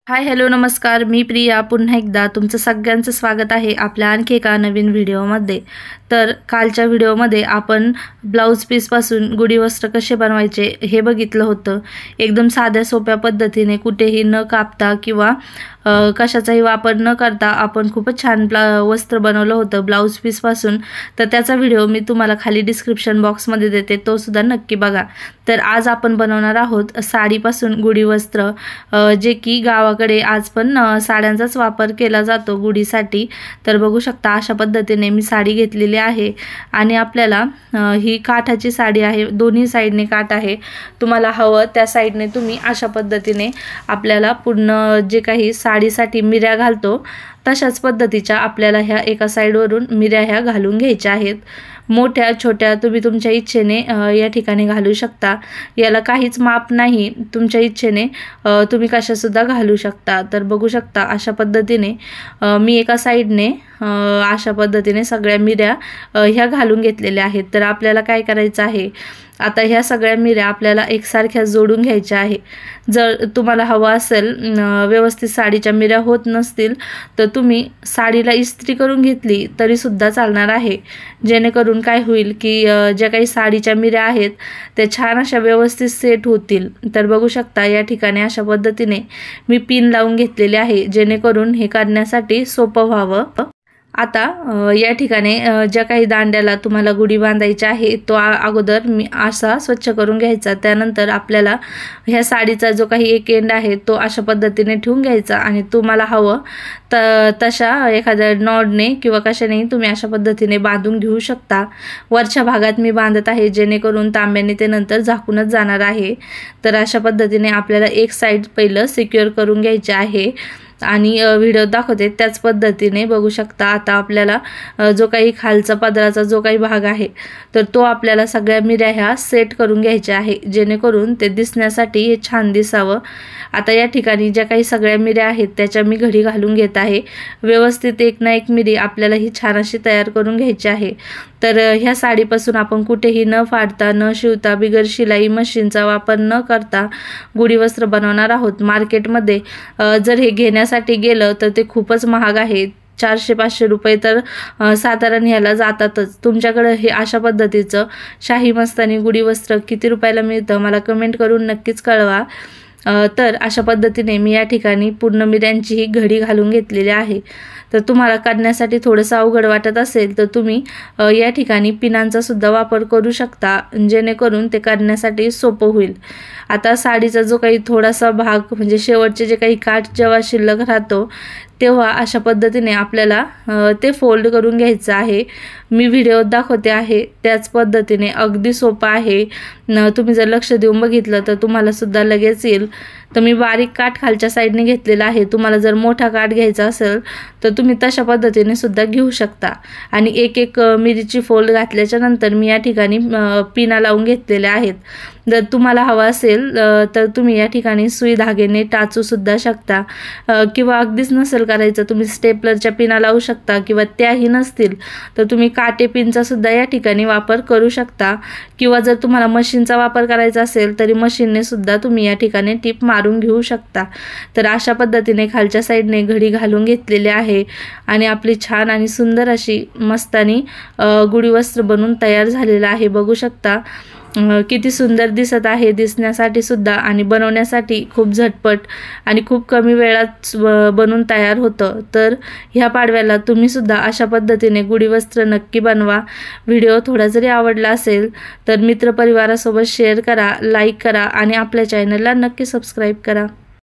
Hi hello नमस्कार, मी प्रिया पुन्हा एकदा तुमचं सगळ्यांचं स्वागत आहे आपल्या आणखी एका नवीन व्हिडिओमध्ये। तर कालच्या व्हिडिओमध्ये आपण ब्लाउज पीसपासून गुढी वस्त्र कसे बनवायचे हे बघितलं होतं। एकदम साध्या सोप्या पद्धतीने कुठेही न कापता किंवा कशाचाही वापर न करता आपण खूपच छान वस्त्र बनवलं होतं ब्लाउज पीसपासून। तर त्याचा व्हिडिओ मी तुम्हाला खाली डिस्क्रिप्शन बॉक्समध्ये देते, तो सुद्धा नक्की बघा। तर आज आपण बनवणार आहोत साडीपासून गुढी वस्त्र, जे की गावाकडे आज पण साड्यांचाच वापर केला जातो गुढीसाठी। तर बघू शकता अशा पद्धतीने मी साडी घेतलेली आहे आणि आपल्याला ही काठाची साडी आहे, दोन्ही साइडने काठ आहे। तुम्हाला हवं त्या साइडने तुम्ही अशा पद्धतीने आपल्याला पूर्ण जे काही साडीसाठी मिऱ्या घालतो तशाच पद्धतीच्या आपल्याला ह्या एका साइडवरून मिऱ्या ह्या घालून घ्यायच्या आहेत। मोठ्या छोट्या तुम्ही तुमच्या इच्छेने या ठिकाणी घालू शकता, याला काहीच माप नाही, तुमच्या इच्छेने तुम्ही कशा सुद्धा घालू शकता। तर बघू शकता अशा पद्धतीने मी एका साइडने अशा पद्धतीने सगळ्या मिऱ्या ह्या घालून घेतलेल्या आहेत। तर आपल्याला काय करायचं आहे, आता ह्या सगळ्या मिऱ्या आपल्याला एकसारख्या जोडून घ्यायच्या आहे। जर तुम्हाला हवं असेल व्यवस्थित साडीच्या मिऱ्या होत नसतील तर तुम्ही साडीला इस्त्री करून घेतली तरी सुद्धा चालणार आहे, जेणेकरून काय होईल की ज्या काही साडीच्या मिऱ्या आहेत त्या छान अशा व्यवस्थित सेट होतील। तर बघू शकता या ठिकाणी अशा पद्धतीने मी पिन लावून घेतलेले आहे, जेणेकरून हे करण्यासाठी सोपं व्हावं। आता या ठिकाणी ज्या काही दांड्याला तुम्हाला गुढी बांधायची आहे तो अगोदर मी असा स्वच्छ करून घ्यायचा। त्यानंतर आपल्याला ह्या साडीचा जो काही एक एंड आहे तो अशा पद्धतीने ठेवून घ्यायचा आणि तुम्हाला हवं तशा एखाद्या नॉडने किंवा कशाने तुम्ही अशा पद्धतीने बांधून घेऊ शकता। वरच्या भागात मी बांधत आहे, जेणेकरून तांब्याने ते नंतर झाकूनच जाणार आहे। तर अशा पद्धतीने आपल्याला एक साइड पहिलं सिक्युअर करून घ्यायचे आहे आणि व्हिडिओ दाखवते त्याच पद्धतीने बघू शकता। आता आपल्याला जो काही खालचा पदराचा जो काही भाग आहे तर तो आपल्याला सगळ्या मिऱ्या ह्या सेट करून घ्यायच्या आहे, जेणेकरून ते दिसण्यासाठी हे छान दिसावं। आता या ठिकाणी ज्या काही सगळ्या मिऱ्या आहेत त्याच्या मी घडी घालून घेत आहे। व्यवस्थित एक ना एक मिरी आपल्याला ही छान अशी तयार करून घ्यायची आहे। तर ह्या साडीपासून आपण कुठेही न फाडता न शिवता बिगर शिलाई मशीनचा वापर न करता गुढी वस्त्र बनवणार आहोत। मार्केटमध्ये जर हे घेण्यासाठी गेलं तर ते खूपच महाग आहे, 400-500 रुपये तर साधारण ह्याला जातातच। तुमच्याकडे हे अशा पद्धतीचं शाही मस्तानी गुढी वस्त्र किती रुपयाला मिळतं मला कमेंट करून नक्कीच कळवा। तर अशा पद्धतीने मी या ठिकाणी पूर्ण मिऱ्यांची ही घडी घालून घेतलेली आहे। तर तुम्हाला करण्यासाठी थोडंसं अवघड वाटत असेल तर तुम्ही या ठिकाणी पिनांचा सुद्धा वापर करू शकता, जेणेकरून ते करण्यासाठी सोपं होईल। आता साडीचा जो काही थोडासा भाग म्हणजे शेवटचे जे काही काठ जेव्हा शिल्लक राहतो तेव्हा अशा पद्धतीने आपल्याला ते फोल्ड करून घ्यायचं आहे। मी व्हिडिओ दाखवते आहे त्याच पद्धतीने, अगदी सोपं आहे। तुम्ही जर लक्ष देऊन बघितलं तर तुम्हाला सुद्धा लगेच येईल। तर मी बारीक काठ खालच्या साईडने घेतलेला आहे, तुम्हाला जर मोठा काठ घ्यायचा असेल तर तुम्ही तशा पद्धतीने सुद्धा घेऊ शकता। आणि एक एक मिरीची फोल्ड घातल्याच्या नंतर मी या ठिकाणी पिना लावून घेतलेल्या आहेत। जर तुम्हाला हवा असेल तर तुम्ही या ठिकाणी सुई धागेने टाचू सुद्धा शकता, किंवा अगदीच नसेल करायचं तुम्ही स्टेपलरच्या पिना लावू शकता, किंवा त्याही नसतील तर तुम्ही काटे पिनचा सुद्धा या ठिकाणी वापर करू शकता, किंवा जर तुम्हाला मशीनचा वापर करायचा असेल तरी मशीनने सुद्धा तुम्ही या ठिकाणी टिप मारून घेऊ शकता। तर अशा पद्धतीने खालच्या साईडने घडी घालून घेतलेली आहे आणि आपली छान आणि सुंदर अशी मस्तानी गुढी वस्त्र बनून तयार झालेलं आहे। बघू शकता किती सुंदर दिसत आहे दिसण्यासाठी सुद्धा, आणि बनवण्यासाठी खूप झटपट आणि खूप कमी वेळात बनून तयार होतं। तर ह्या पाडव्याला तुम्ही सुद्धा अशा पद्धतीने गुढी वस्त्र नक्की बनवा। व्हिडिओ थोडा जरी आवडला असेल तर मित्रपरिवारासोबत शेअर करा, लाईक करा आणि आपल्या चॅनलला नक्की सबस्क्राईब करा।